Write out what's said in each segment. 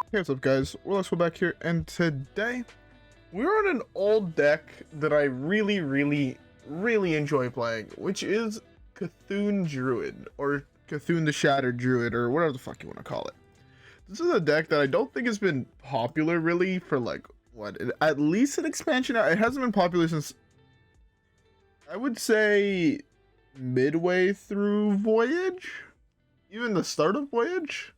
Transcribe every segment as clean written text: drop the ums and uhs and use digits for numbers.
Hey, what's up guys, WhirlXbow back here, and today we're on an old deck that I really enjoy playing, which is Cthune Druid, or Cthune the Shattered Druid, or whatever the fuck you want to call it. This is a deck that I don't think has been popular really for like, at least an expansion. It hasn't been popular since, I would say, midway through Voyage? Even the start of Voyage?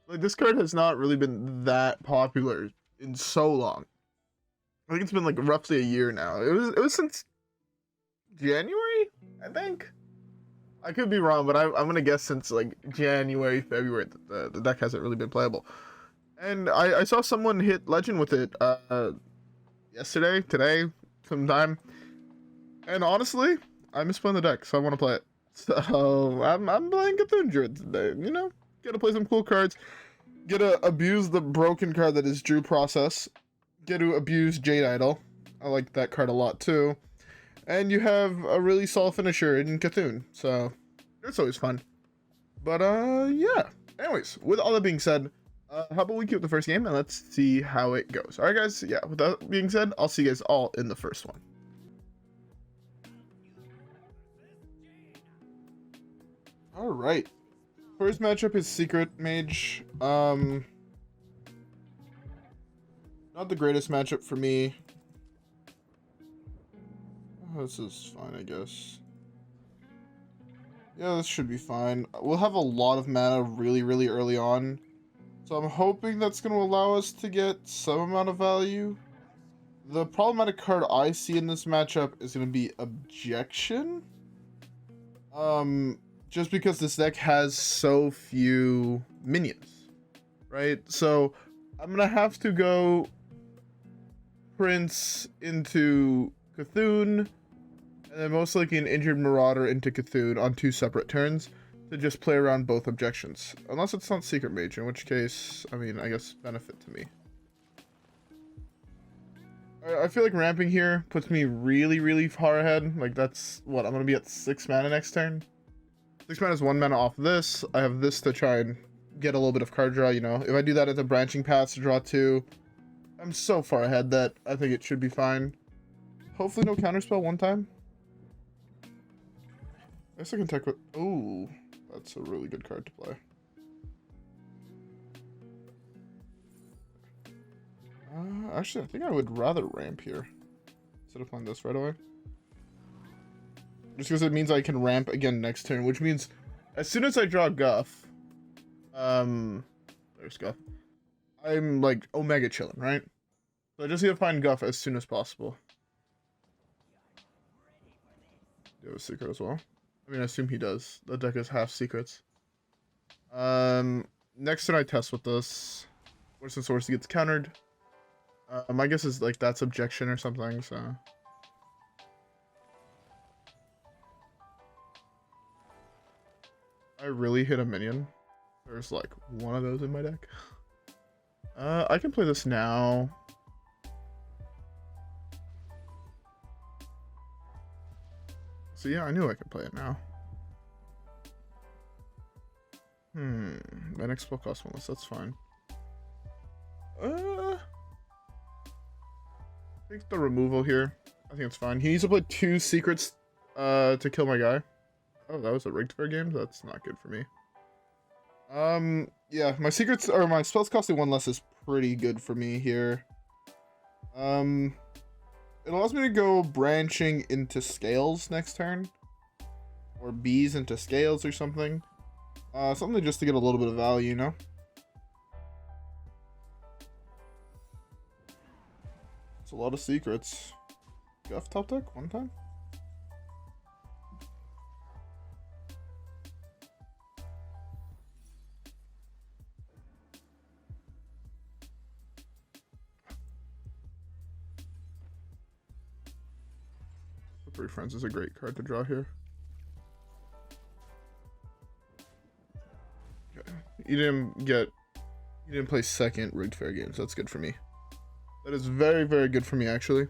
Like, this card has not really been that popular in so long. I think it's been like roughly a year now. It was since January, I think. I could be wrong, but I'm gonna guess since like January, February, the deck hasn't really been playable. And I saw someone hit Legend with it yesterday, today, sometime. And honestly, I miss playing the deck, so I want to play it. So I'm playing Cthune Druid today, you know? Get to play some cool cards. Get to abuse the broken card that is Drew Process. Get to abuse Jade Idol. I like that card a lot too. And you have a really solid finisher in Cthune, so it's always fun. But yeah. Anyways, with all that being said, how about we keep the first game and let's see how it goes. Alright guys, yeah, with that being said, I'll see you guys all in the first one. Alright. First matchup is Secret Mage. Not the greatest matchup for me. Oh, this is fine, I guess. Yeah, this should be fine. We'll have a lot of mana really early on. So I'm hoping that's going to allow us to get some amount of value. The problematic card I see in this matchup is going to be Objection. Just because this deck has so few minions, right? So I'm gonna have to go Prince into Cthune, and then most likely an injured Marauder into Cthune on 2 separate turns to just play around both objections. Unless it's not Secret Mage, in which case, I mean, I guess benefit to me. I feel like ramping here puts me really far ahead. Like that's what, I'm gonna be at 6 mana next turn. 6 mana is 1 mana off of this. I have this to try and get a little bit of card draw, you know. If I do that at the branching paths to draw 2, I'm so far ahead that I think it should be fine. Hopefully no counterspell one time. I guess I can tech with... Ooh, that's a really good card to play. Actually, I think I would rather ramp here instead of playing this right away. Just because it means I can ramp again next turn, which means as soon as I draw Guff, there's Guff, I'm like Omega chilling, right? So I just need to find Guff as soon as possible. Do you have a secret as well? I mean, I assume he does. The deck is half secrets. Next turn I test with this. Worst and source gets countered. My guess is like that's Objection or something, so... I really hit a minion. There's like one of those in my deck. I can play this now. So yeah, I knew I could play it now. My next spell costs 1 less, that's fine. I think the removal here, I think it's fine. He needs to play 2 secrets to kill my guy. Oh, that was a rigged fair game? That's not good for me. Yeah, my secrets, or my spells costing 1 less is pretty good for me here. It allows me to go branching into scales next turn. Or bees into scales or something. Something just to get a little bit of value, you know? It's a lot of secrets. Guff top deck one time? Three Friends is a great card to draw here. Okay. You didn't play second rigged fair game, so that's good for me. That is very good for me, actually.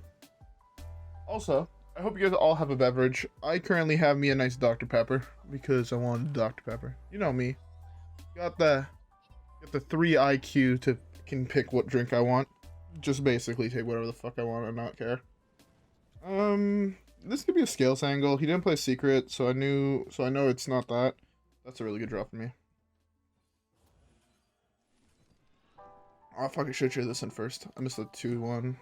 Also, I hope you guys all have a beverage. I currently have me a nice Dr. Pepper because I wanted Dr. Pepper. You know me. Got the 3 IQ to can pick what drink I want. Just basically take whatever the fuck I want and not care. This could be a Scales Angle. He didn't play Secret, so I know it's not that. That's a really good draw for me. Oh fuck, I should trade this in first. I missed a 2-1.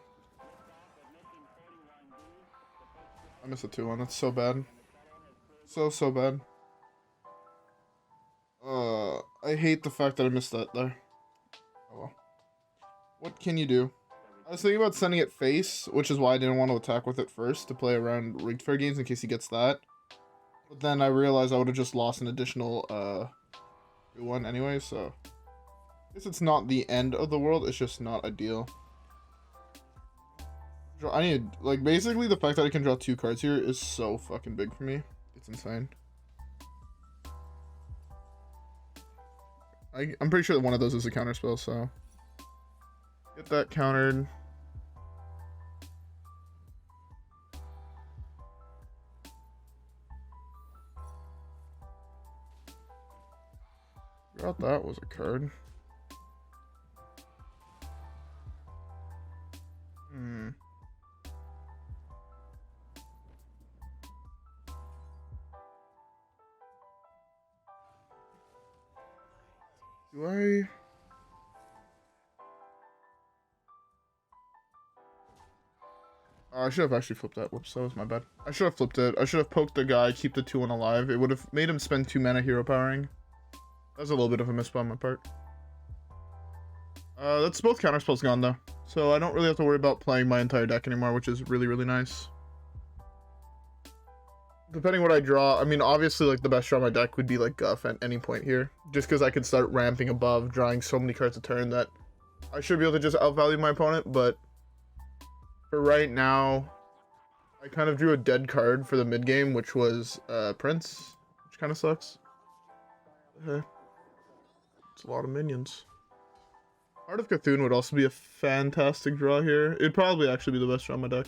I missed a 2-1. That's so bad. So bad. I hate the fact that I missed that there. Oh well. What can you do? I was thinking about sending it face, which is why I didn't want to attack with it first, to play around Rigged Fair games in case he gets that. But then I realized I would have just lost an additional, 1 anyway, so... I guess it's not the end of the world, it's just not ideal. I need, like, basically the fact that I can draw 2 cards here is so fucking big for me. It's insane. I'm pretty sure that one of those is a counter spell, so... Get that countered. Forgot that was a card. Do I... I should have actually flipped that. Whoops, that was my bad. I should have flipped it. I should have poked the guy, keep the 2-1 alive. It would have made him spend 2 mana hero powering. That was a little bit of a miss on my part. That's both counterspells gone though. So I don't really have to worry about playing my entire deck anymore, which is really, really nice. Depending what I draw, I mean, obviously, like, the best draw on my deck would be, like, Guff at any point here. Just because I could start ramping above, drawing so many cards a turn that I should be able to just outvalue my opponent, but for right now, I kind of drew a dead card for the mid game, which was Prince, which kind of sucks. It's a lot of minions. Heart of Cthune would also be a fantastic draw here. It'd probably actually be the best draw on my deck.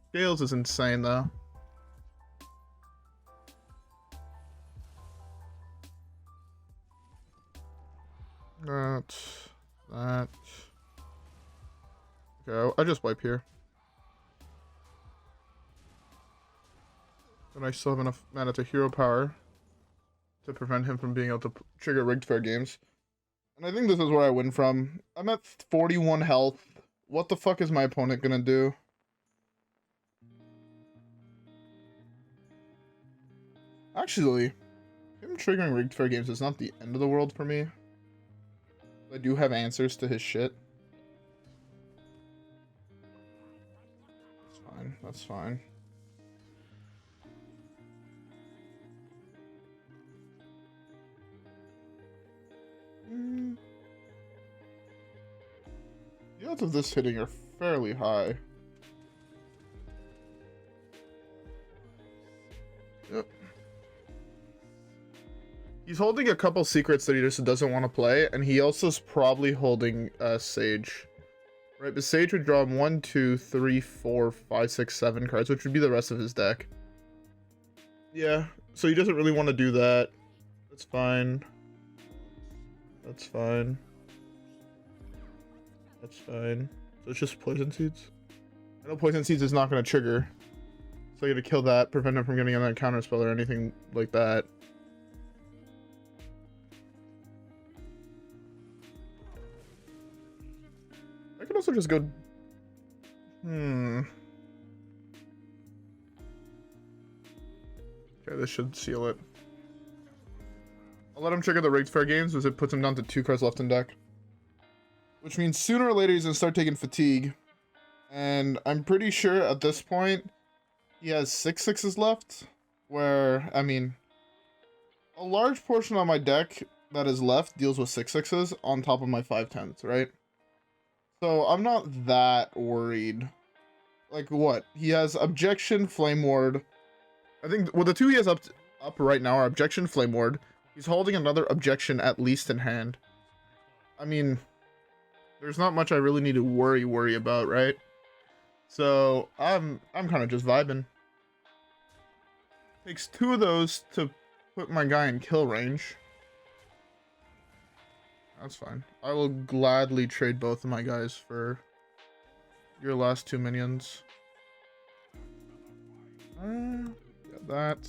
Scales is insane, though. That. Okay, I'll just wipe here. And I still have enough mana to hero power to prevent him from being able to trigger Rigged Fair games. And I think this is where I win from. I'm at 41 health. What the fuck is my opponent gonna do? Actually, him triggering Rigged Fair games is not the end of the world for me. I do have answers to his shit. That's fine. That's fine. The odds of this hitting are fairly high. Yep. He's holding a couple secrets that he just doesn't want to play, and he also is probably holding Sage. Right, but Sage would draw him 1, 2, 3, 4, 5, 6, 7 cards, which would be the rest of his deck. Yeah, so he doesn't really want to do that. That's fine. That's fine. That's fine. So it's just Poison Seeds. I know Poison Seeds is not going to trigger, so I gotta kill that, prevent him from getting another counterspell or anything like that. I could also just go... Okay, this should seal it. I'll let him trigger the Rigged Fair games, as it puts him down to 2 cards left in deck. Which means sooner or later he's going to start taking Fatigue. And I'm pretty sure at this point, he has 6 6s left. Where, I mean, a large portion of my deck that is left deals with 6 6s on top of my 5 10s, right? So I'm not that worried. Like what? He has Objection, Flame Ward. I think, well, the 2 he has up right now are Objection, Flame Ward. He's holding another Objection at least in hand. I mean, there's not much I really need to worry about, right? So I'm kind of just vibing. Takes 2 of those to put my guy in kill range. That's fine. I will gladly trade both of my guys for your last 2 minions. Yeah, that.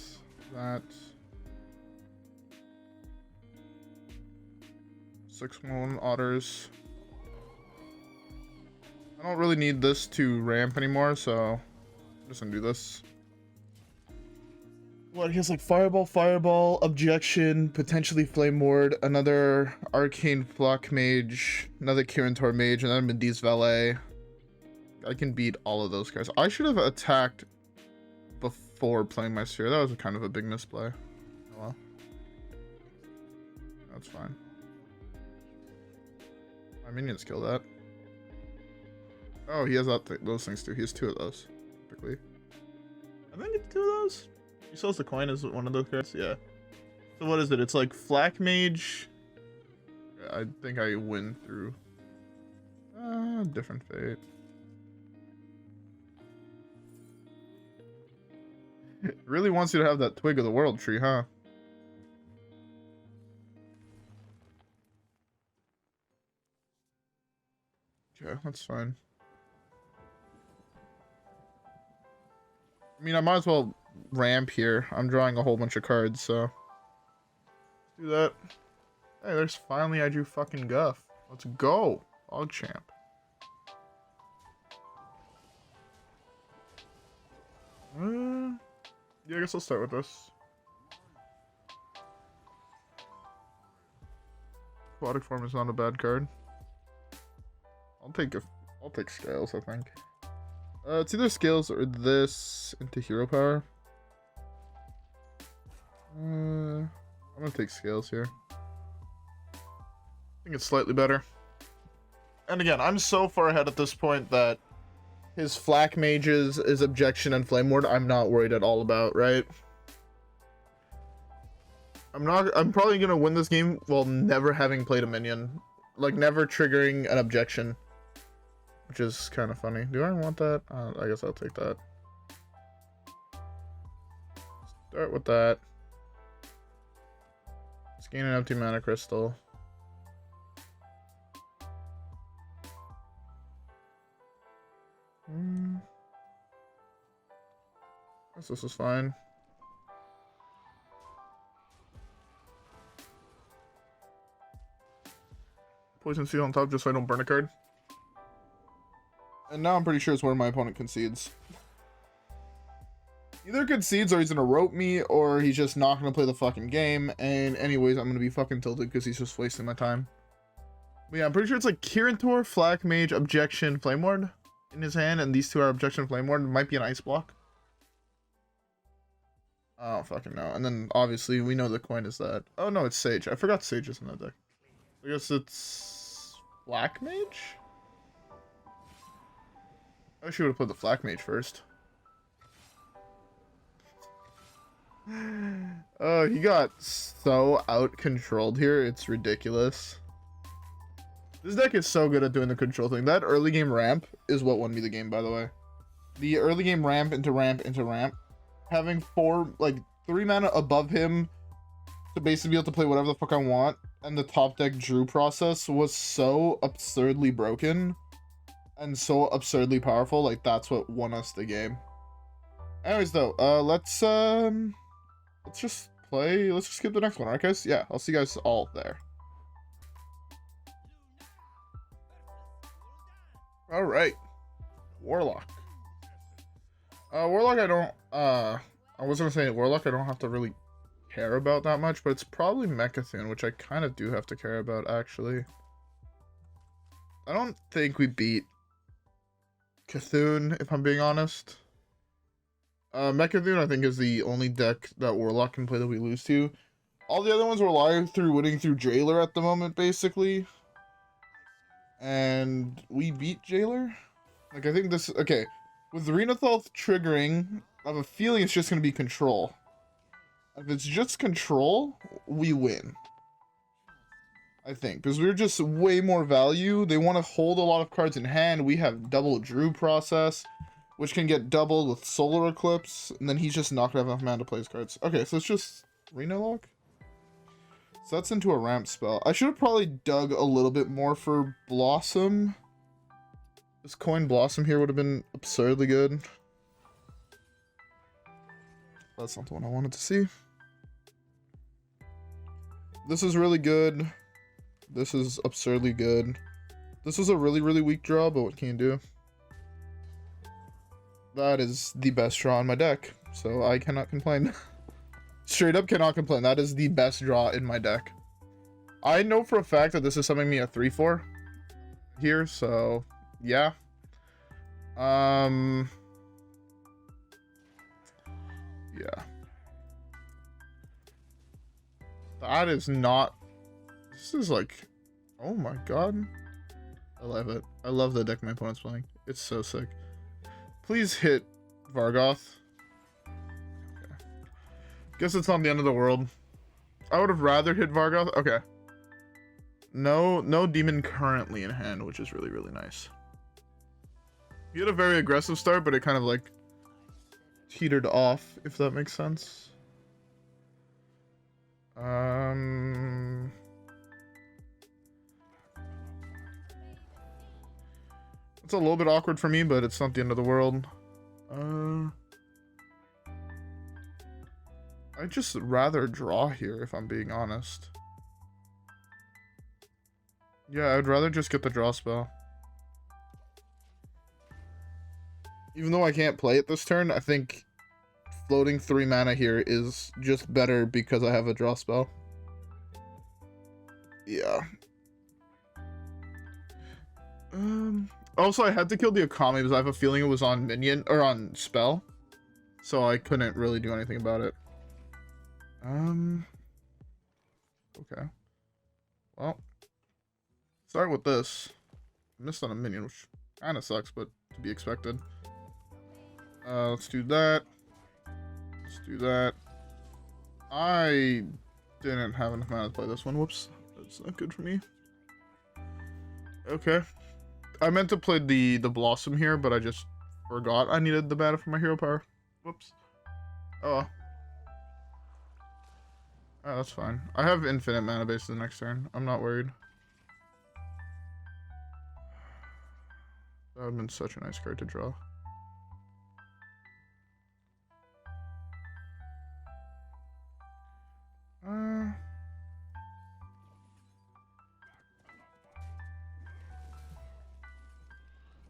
6/1 otters. I don't really need this to ramp anymore, so I'm just gonna do this. What, he has like Fireball, Objection, potentially Flame Ward, another Arcane Flock Mage, another Kirintor Mage, and then Medee's Valet. I can beat all of those guys. I should have attacked before playing my Sphere. That was kind of a big misplay. Oh well. That's fine. My minions kill that. Oh, he has those things too. He has 2 of those, typically. I think it's 2 of those. He sells the coin as one of those cards, yeah. So what is it? It's like Flak Mage. I think I win through. Different fate. It really wants you to have that Twig of the World tree, huh? Okay, that's fine. I mean, I might as well ramp here. I'm drawing a whole bunch of cards, so let's do that. Hey, there's finally I drew fucking Guff. Let's go, Ogchamp. Yeah, I guess I'll start with this. Aquatic Form is not a bad card. I'll take Scales, I think. It's either Scales or this into Hero Power. I'm gonna take Scales here. I think it's slightly better. And again, I'm so far ahead at this point that his Flak Mages, his Objection, and Flame Ward, I'm not worried at all about, right? I'm probably gonna win this game while never having played a minion. Like, never triggering an Objection. Which is kind of funny. Do I want that? I guess I'll take that. Start with that. Let's gain an empty mana crystal. Guess this is fine. Poison Seal on top just so I don't burn a card. And now I'm pretty sure it's where my opponent concedes. Either concedes or he's gonna rope me or he's just not gonna play the fucking game. And anyways, I'm gonna be fucking tilted because he's just wasting my time. But yeah, I'm pretty sure it's like Kirintor, Flak Mage, Objection, Flame Ward in his hand. And these 2 are Objection, Flame Ward. It might be an Ice Block. I don't fucking know. And then obviously we know the coin is that. Oh no, it's Sage. I forgot Sage is in that deck. I guess it's Flak Mage? I wish you would have played the Flak Mage first. Oh, he got so out-controlled here. It's ridiculous. This deck is so good at doing the control thing. That early game ramp is what won me the game, by the way. The early game ramp into ramp into ramp. Having 3 mana above him to basically be able to play whatever the fuck I want. And the top deck drew process was so absurdly broken. And so absurdly powerful. Like, that's what won us the game. Anyways, though, let's just skip the next one, alright, guys? Yeah, I'll see you guys all there. Alright. Warlock. Warlock, I was gonna say Warlock, I don't have to really care about that much, but it's probably Cthune, which I kind of do have to care about, actually. I don't think we beat Cthune, if I'm being honest. Cthune, I think, is the only deck that Warlock can play that we lose to. All the other ones rely through winning through Jailer at the moment, basically. And we beat Jailer? Like, I think this... Okay, with Renathal triggering, I have a feeling it's just going to be Control. If it's just Control, we win. I think, because we're just way more value. They want to hold a lot of cards in hand. We have double Drew process, which can get doubled with Solar Eclipse, and then he's just not going to have enough mana to play his cards. Okay, so it's just Renathal? So that's into a ramp spell. I should have probably dug a little bit more for Blossom. This coin Blossom here would have been absurdly good. That's not the one I wanted to see. This is really good. This is absurdly good. This is a really, really weak draw, but what can you do? That is the best draw in my deck, so I cannot complain. Straight up cannot complain. That is the best draw in my deck. I know for a fact that this is summoning me a 3/4 here, so yeah. Yeah. That is not... This is like... Oh my god. I love it. I love the deck my opponent's playing. It's so sick. Please hit Vargoth. Okay. Guess it's not the end of the world. I would have rather hit Vargoth. Okay. No demon currently in hand, which is really, really nice. He had a very aggressive start, but it kind of like teetered off, if that makes sense. It's a little bit awkward for me, but it's not the end of the world. I'd just rather draw here, if I'm being honest. Yeah, I'd rather just get the draw spell. Even though I can't play it this turn, I think floating 3 mana here is just better because I have a draw spell. Yeah. Also, I had to kill the Akami because I have a feeling it was on minion or on spell, so I couldn't really do anything about it. Okay. Well, start with this. Missed on a minion, which kind of sucks, but to be expected. Let's do that. Let's do that. I didn't have enough mana to play this one. Whoops. That's not good for me. Okay. I meant to play the Blossom here, but I just forgot I needed the mana for my hero power. Whoops. Oh. Oh, that's fine. I have infinite mana base the next turn. I'm not worried. That would have been such a nice card to draw.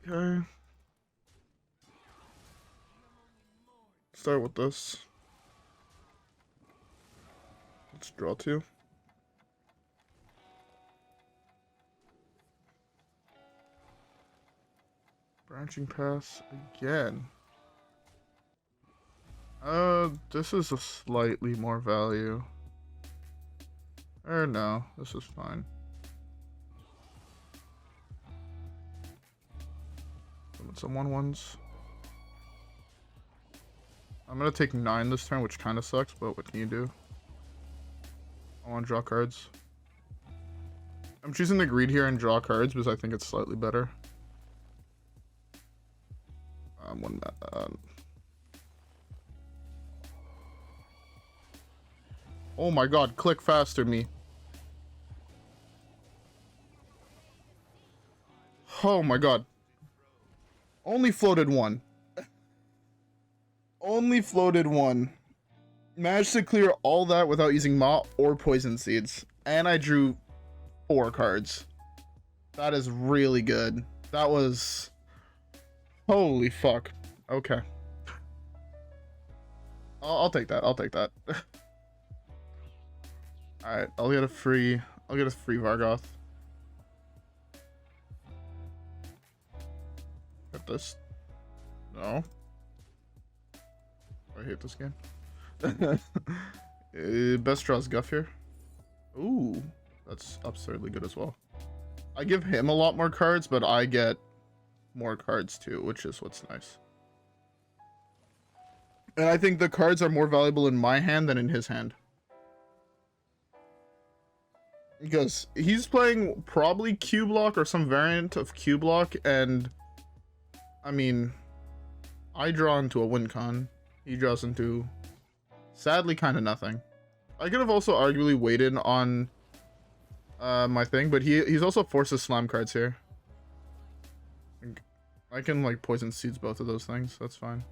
Okay. Start with this. Let's draw 2. Branching pass again. This is a slightly more value. Or no, this is fine. Some 1/1s. I'm gonna take 9 this turn, which kind of sucks, but what can you do? I want to draw cards. I'm choosing the greed here and draw cards because I think it's slightly better. Oh my god, click faster, me. Oh my god. Only floated 1. Only floated 1. Managed to clear all that without using Maw or Poison Seeds. And I drew 4 cards. That is really good. That was... Holy fuck. Okay. I'll take that. I'll take that. Alright, I'll get a free Vargoth. Get this. No. I hate this game. Best draws Guff here. Ooh, that's absurdly good as well. I give him a lot more cards, but I get more cards too, which is what's nice. And I think the cards are more valuable in my hand than in his hand. Because he's playing probably Q block or some variant of Q block, and I mean, I draw into a win con. He draws into, sadly, kind of nothing. I could have also arguably waited on my thing, but he's also forces slam cards here. I can like poison seeds both of those things. That's fine.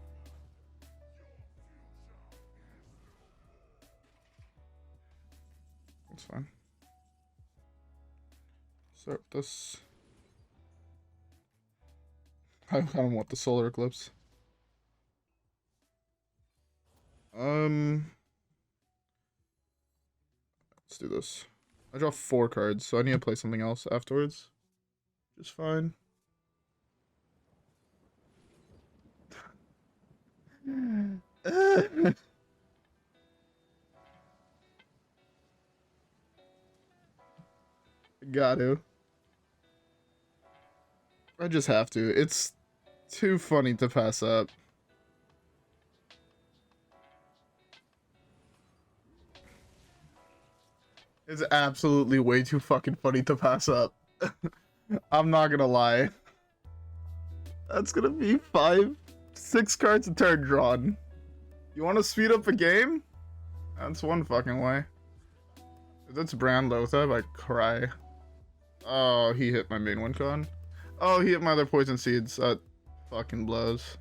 That's fine. Start with this. I kind of want the Solar Eclipse. Let's do this. I draw 4 cards, so I need to play something else afterwards. Just fine. Got to. I just have to. It's too funny to pass up. It's absolutely way too fucking funny to pass up. I'm not gonna lie. That's gonna be 6 cards a turn drawn. You want to speed up a game? That's one fucking way. If that's Brand Lothar, I'd cry. Oh, he hit my main win con. Oh, he hit my other poison seeds. That fucking blows.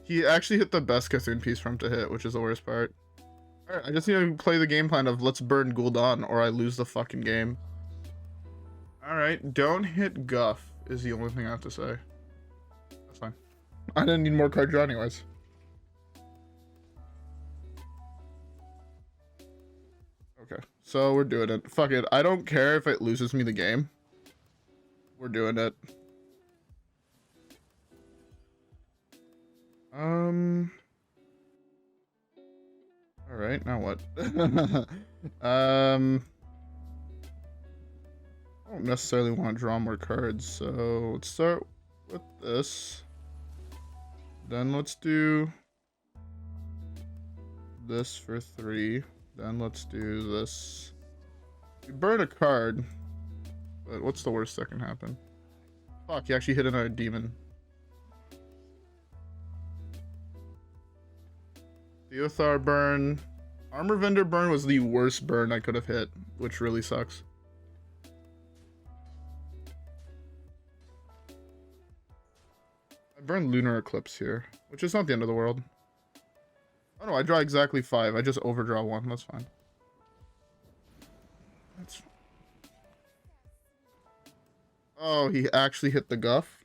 He actually hit the best Cthune piece for him to hit, which is the worst part. Alright, I just need to play the game plan of let's burn Gul'dan or I lose the fucking game. Alright, don't hit Guff is the only thing I have to say. That's fine. I didn't need more card draw anyways. Okay, so we're doing it. Fuck it. I don't care if it loses me the game. We're doing it. Alright, now what? I don't necessarily want to draw more cards, so let's start with this. Then let's do this for 3. Then let's do this. We burn a card, but what's the worst that can happen? Fuck, he actually hit another demon. Theothar burn. Armor Vendor burn was the worst burn I could have hit, which really sucks. I burned Lunar Eclipse here, which is not the end of the world. Oh no, I draw exactly 5. I just overdraw 1. That's fine. That's... Oh, he actually hit the Guff.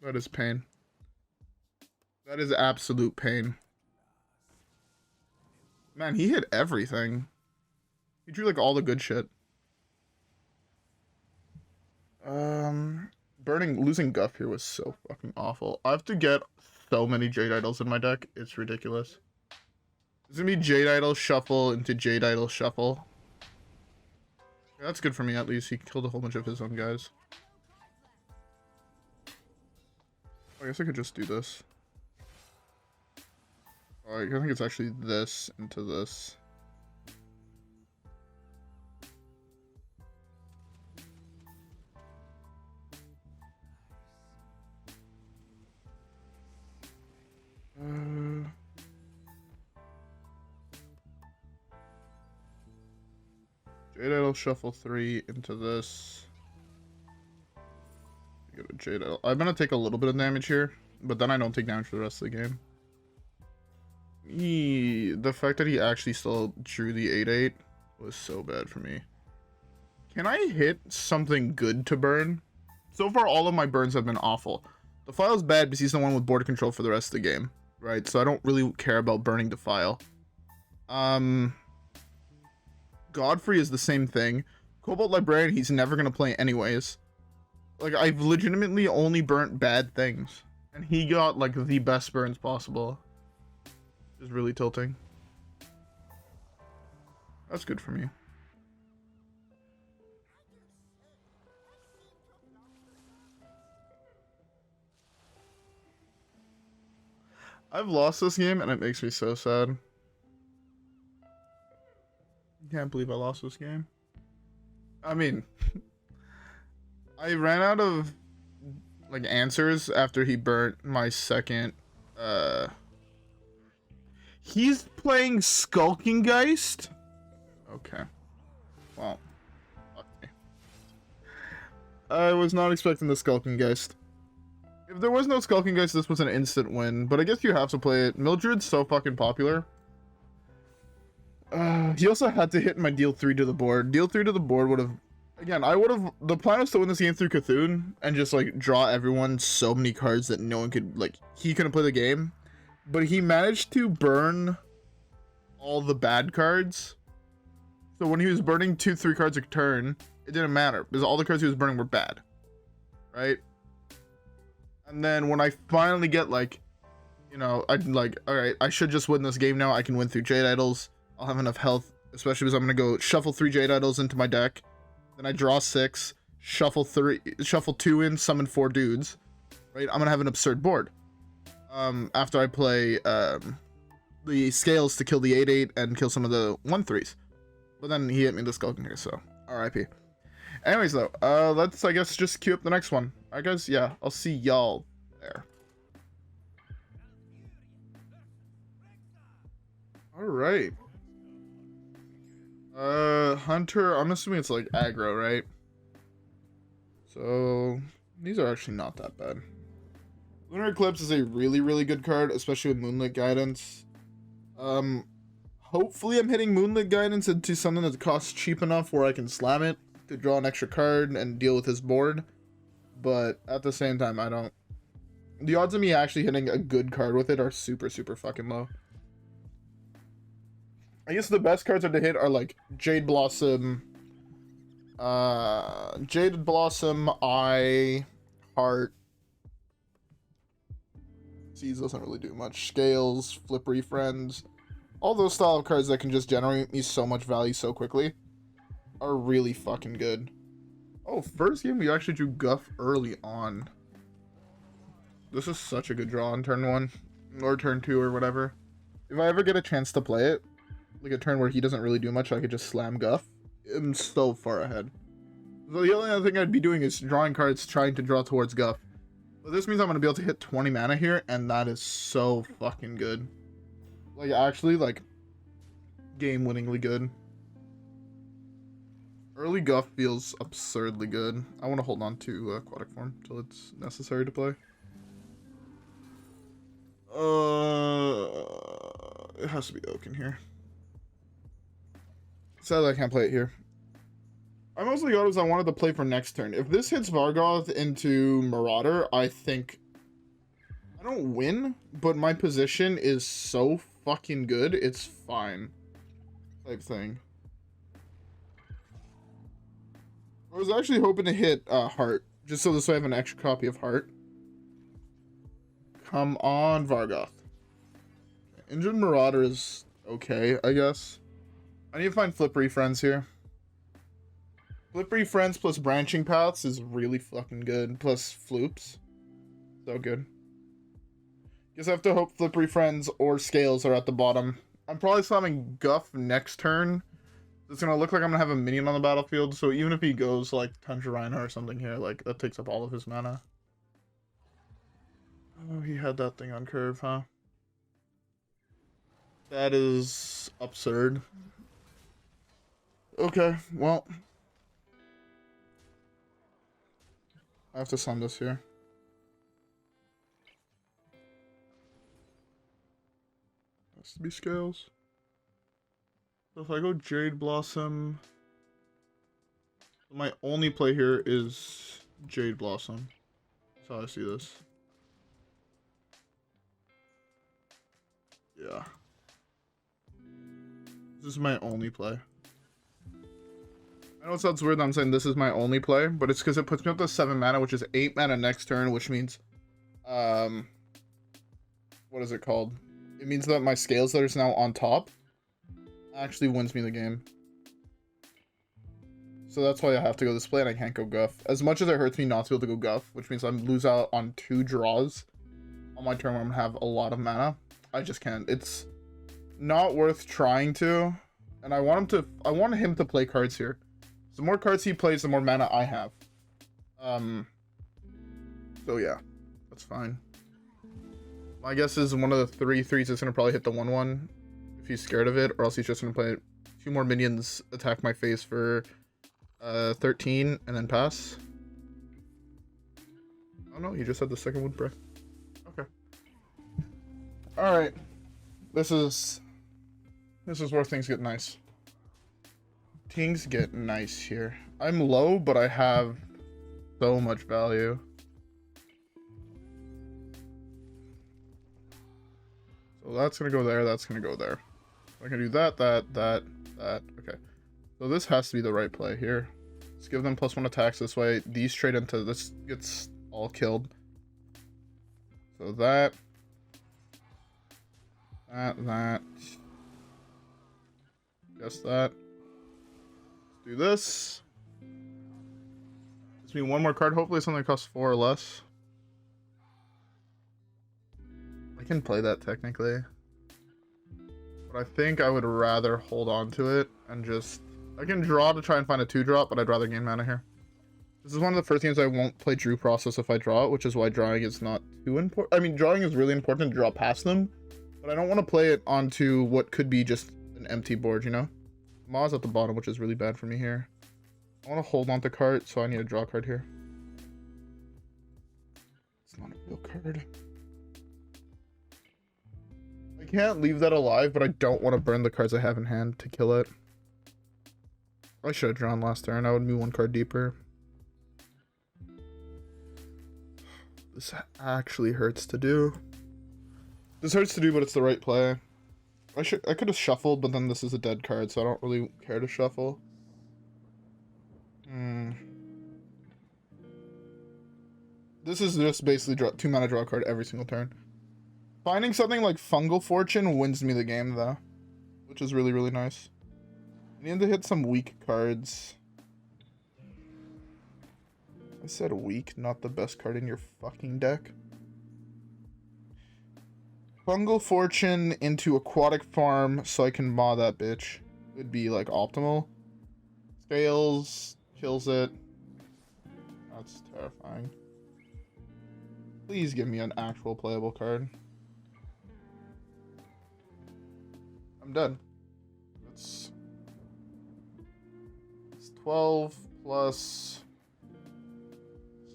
That is pain. That is absolute pain. Man, he hit everything. He drew like all the good shit. Losing Guff here was so fucking awful. I have to get so many Jade Idols in my deck. It's ridiculous. It's gonna be Jade Idol shuffle into Jade Idol shuffle. Yeah, that's good for me at least. He killed a whole bunch of his own guys. I guess I could just do this. I think it's actually this into this. Jade Idol shuffle 3 into this. Get a Jade Idol. I'm gonna take a little bit of damage here, but then I don't take damage for the rest of the game. The fact that he actually still drew the 8/8 was so bad for me. Can I hit something good to burn? So far, all of my burns have been awful. The file's bad because he's the one with border control for the rest of the game, right? So I don't really care about burning the file. Godfrey is the same thing. Cobalt Librarian, he's never gonna play anyways. Like, I've legitimately only burnt bad things. And he got, like, the best burns possible. Is really tilting. That's good for me. I've lost this game and it makes me so sad. Can't believe I lost this game. I mean, I ran out of like answers after he burnt my second He's playing Skulking Geist? Okay. Well, fuck me. I was not expecting the Skulking Geist. If there was no Skulking Geist, this was an instant win, but I guess you have to play it. Mildred's so fucking popular. He also had to hit my deal 3 to the board. Deal 3 to the board would have... Again, the plan was to win this game through Cthune and just, like, draw everyone so many cards that no one could, like, he couldn't play the game. But he managed to burn all the bad cards. So when he was burning 2-3 cards a turn, it didn't matter, because all the cards he was burning were bad. Right? And then when I finally get, like, you know, I'd like, alright, I should just win this game now. I can win through Jade Idols. I'll have enough health, especially because I'm going to go shuffle 3 Jade Idols into my deck. Then I draw 6, shuffle 2 in, summon 4 dudes. Right? I'm going to have an absurd board. After I play the scales to kill the 8/8 and kill some of the 1/3s. But then he hit me the Skulking here, so RIP. Anyways, though, let's, I guess, just queue up the next one. Alright, guys, yeah, I'll see y'all there. Alright. Hunter, I'm assuming it's, like, aggro, right? So, these are actually not that bad. Lunar Eclipse is a really, really good card, especially with Moonlit Guidance. Hopefully I'm hitting Moonlit Guidance into something that costs cheap enough where I can slam it to draw an extra card and deal with his board. But at the same time, I don't... The odds of me actually hitting a good card with it are super, super fucking low. I guess the best cards to hit are like Jade Blossom, Jade Blossom, Heart. Seeds doesn't really do much. Scales, Flippery Friends. All those style of cards that can just generate me so much value so quickly are really fucking good. Oh, first game we actually drew Guff early on. This is such a good draw on turn 1. Or turn 2 or whatever. If I ever get a chance to play it, like a turn where he doesn't really do much, I could just slam Guff. I'm so far ahead. So the only other thing I'd be doing is drawing cards, trying to draw towards Guff. But this means I'm going to be able to hit 20 mana here, and that is so fucking good. Like, actually, like, game-winningly good. Early Guff feels absurdly good. I want to hold on to Aquatic Form until it's necessary to play. It has to be Oaken here. Sadly, I can't play it here. I mostly got as I wanted to play for next turn. If this hits Vargoth into Marauder, I think... I don't win, but my position is so fucking good, it's fine. Type thing. I was actually hoping to hit Heart, just so this way I have an extra copy of Heart. Come on, Vargoth. Injured Marauder is okay, I guess. I need to find Flippery Friends here. Flippery Friends plus Branching Paths is really fucking good. Plus Floops. So good. Guess I have to hope Flippery Friends or Scales are at the bottom. I'm probably slamming Guff next turn. It's gonna look like I'm gonna have a minion on the battlefield, so even if he goes like Tundra Rhino or something here, like that takes up all of his mana. Oh, he had that thing on curve, huh? That is absurd. Okay, well. I have to slam this here. Has to be Scales. So if I go Jade Blossom, my only play here is Jade Blossom. That's how I see this. Yeah. This is my only play. I know it sounds weird that I'm saying this is my only play, but it's because it puts me up to 7 mana, which is 8 mana next turn, which means, what is it called? It means that my Scales that is now on top actually wins me the game. So that's why I have to go this play and I can't go Guff. As much as it hurts me not to be able to go Guff, which means I lose out on 2 draws on my turn where I'm gonna have a lot of mana, I just can't. It's not worth trying to, and I want him to play cards here. The more cards he plays, the more mana I have. So yeah, that's fine. My guess is one of the 3/3s is gonna probably hit the 1/1. if he's scared of it, or else he's just gonna play 2 more minions, attack my face for 13, and then pass. Oh no, he just had the second wood break. Okay. Alright. This is where things get nice. Things get nice here. I'm low, but I have so much value. So that's gonna go there, that's gonna go there. I can do that. Okay. So this has to be the right play here. Let's give them +1 attacks this way. These trade into this, gets all killed. So that. Guess that. Let's do this. Gives me 1 more card. Hopefully something that costs 4 or less. I can play that technically. But I think I would rather hold on to it and just... I can draw to try and find a 2-drop, but I'd rather gain mana here. This is one of the first games I won't play Drew process if I draw it, which is why drawing is not too important. I mean, drawing is really important to draw past them, but I don't want to play it onto what could be just an empty board, you know? Ma's at the bottom, which is really bad for me here. I want to hold on to card, so I need a draw card here. It's not a real card. I can't leave that alive, but I don't want to burn the cards I have in hand to kill it. I should have drawn last turn. I would move 1 card deeper. This actually hurts to do. This hurts to do, but it's the right play. I could have shuffled, but then this is a dead card, so I don't really care to shuffle. This is just basically 2 mana draw card every single turn. Finding something like Fungal Fortune wins me the game, though, which is really, really nice. I need to hit some weak cards. I said weak, not the best card in your fucking deck. Fungal Fortune into Aquatic Form so I can maw that bitch would be like optimal. Scales, kills it. That's terrifying. Please give me an actual playable card. I'm dead. It's 12 plus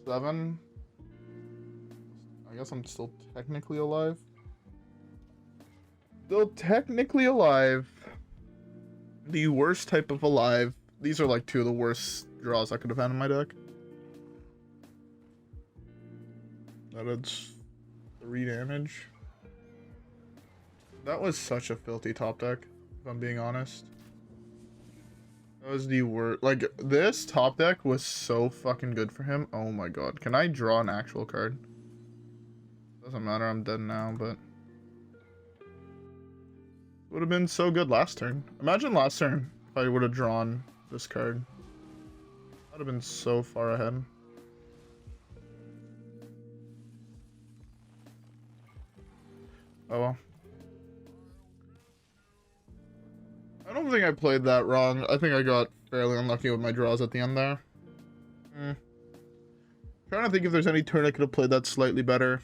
7. I guess I'm still technically alive. Still technically alive. The worst type of alive. These are like 2 of the worst draws I could have had in my deck. That adds 3 damage. That was such a filthy top deck, if I'm being honest. That was the worst. Like, this top deck was so fucking good for him. Oh my god. Can I draw an actual card? Doesn't matter, I'm dead now, but... Would have been so good last turn. Imagine last turn if I would have drawn this card. I'd have been so far ahead. Oh well. I don't think I played that wrong. I think I got fairly unlucky with my draws at the end there. Trying to think if there's any turn I could have played that slightly better.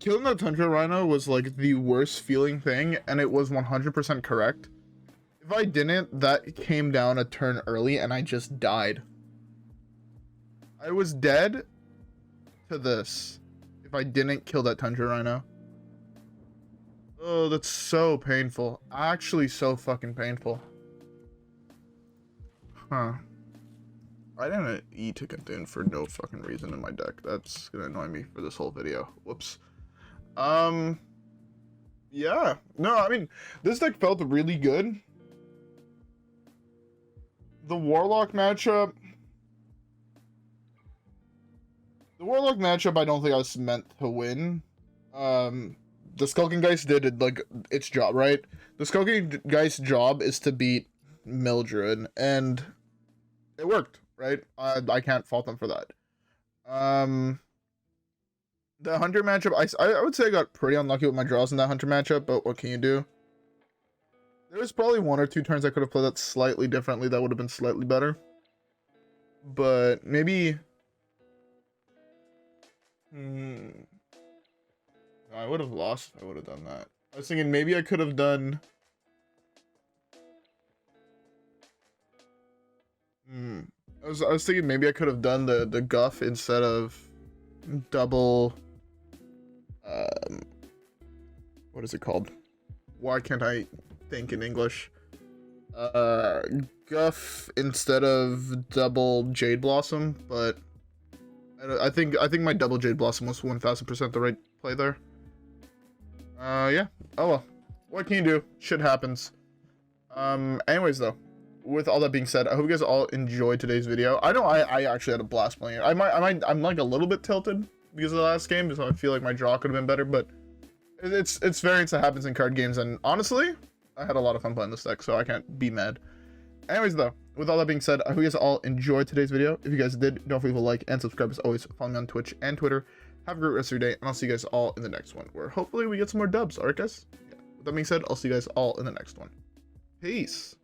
Killing that Tundra Rhino was like the worst feeling thing, and it was 100% correct. If I didn't, that came down a turn early and I just died. I was dead to this if I didn't kill that Tundra Rhino. Oh, that's so painful. Actually, so fucking painful. Huh. I didn't eat to Cthune for no fucking reason in my deck. That's gonna annoy me for this whole video. Whoops. Yeah. No, I mean, this deck felt really good. The Warlock matchup... I don't think I was meant to win. The Skulking Geist did like its job, right? The Skulking Geist's job is to beat Mildred, and it worked, right? I can't fault them for that. The Hunter matchup, I would say I got pretty unlucky with my draws in that Hunter matchup, but what can you do? There was probably 1 or 2 turns I could have played that slightly differently that would have been slightly better. But maybe... No, I would have lost if I would have done that. I was thinking maybe I could have done... I was thinking maybe I could have done the Guff instead of double... what is it called? Why can't I think in English? Guff instead of double Jade Blossom, but I think my double Jade Blossom was 1000% the right play there. Yeah. Oh well. What can you do? Shit happens. Anyways though, with all that being said, I hope you guys all enjoyed today's video. I know I actually had a blast playing it. I'm like a little bit tilted because of the last game, so I feel like my draw could have been better, but it's variance that happens in card games, and honestly, I had a lot of fun playing this deck, so I can't be mad. Anyways though, with all that being said, I hope you guys all enjoyed today's video. If you guys did, don't forget to like and subscribe as always. Follow me on Twitch and Twitter. Have a great rest of your day, and I'll see you guys all in the next one, where hopefully we get some more dubs. Alright guys? Yeah. With that being said, I'll see you guys all in the next one. Peace.